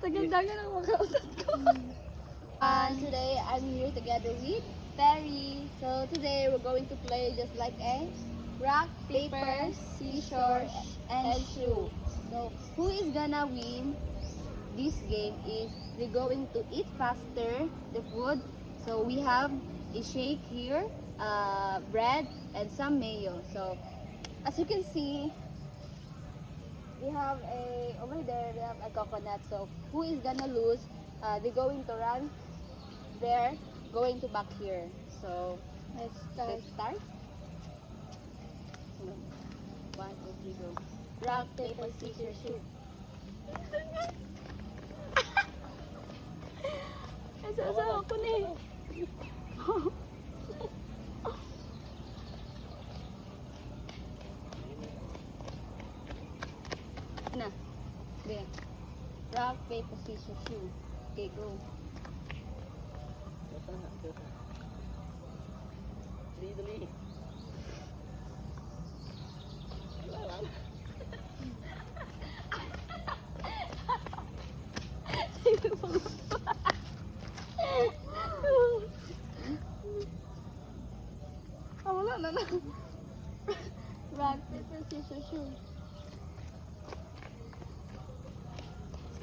Tagal-tagal ang makautot ko. And today I'm here together with Perry. So today we're going to play just like a rock, paper, scissors, and shoe. So who is gonna win this game is we're going to eat faster the food. So we have a shake here, bread, and some mayo. So as you can see, we have over there we have a coconut. So who is gonna lose? They're going to run there, going to back here. So let's start. 1, 2, 3, go. Rock, paper, scissors, shoot. Nasa ako na eh. Na. There. Rock, paper, scissors, shoot. Okay, go. Dali. Wala na. Rock, paper, scissors, shoot.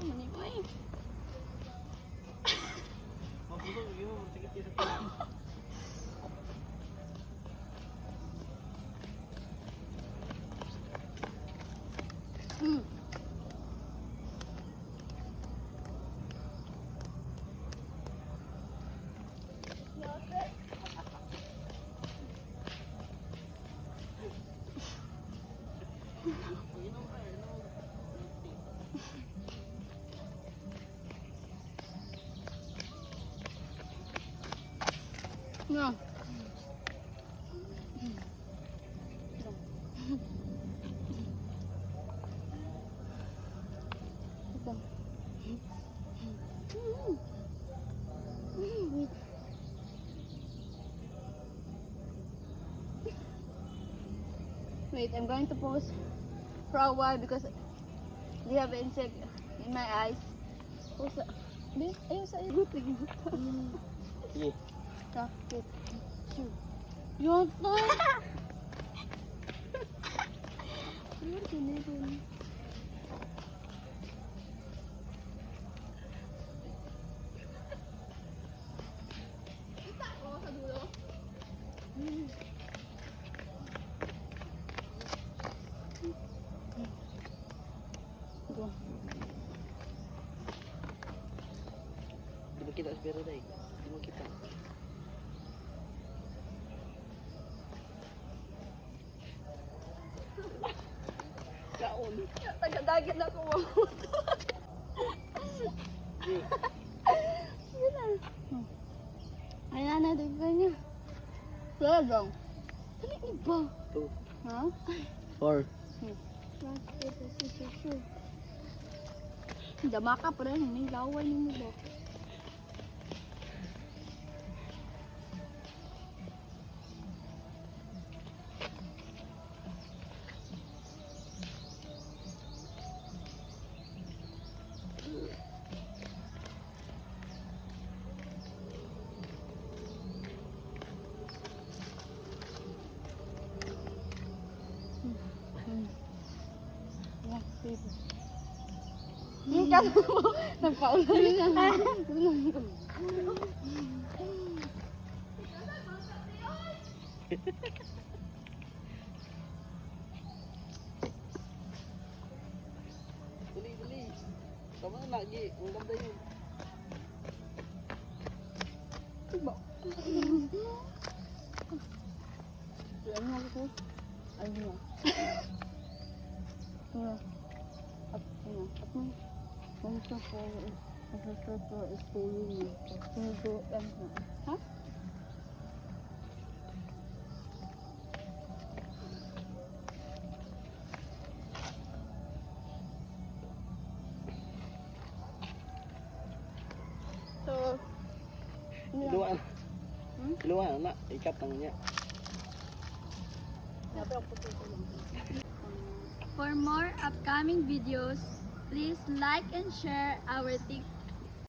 Saan mo eh? No. Wait, I'm going to pause for a while because they have insect in my eyes. Pause. Ayun sa iyo. Yeah. Sakit. Yun to. Yun, kinigin. Kita ko sa dulo. Go. Di mo kita sa pera dahil. Di mo kita. Kaon. Taga-dagat na ko. Yun na. Ayan na, diba niya? Wala lang. Ano yung iba? 2, Ha? 4. Rock, paper, scissors, shoot. Dama ka pa rin. May laway mo ba? Rock, paper. Kaso mo, nagpaulan na. Dali. Tama na lagi. Ang ganda yun. Diba? Ano nga ko? Ayun nga. Ano? At ano? At ano? Ganito po. Ito po is pulling. Ito po. Ha? So, Iluan. Iluan na. Ikat lang niya. for more upcoming videos, Please like and share our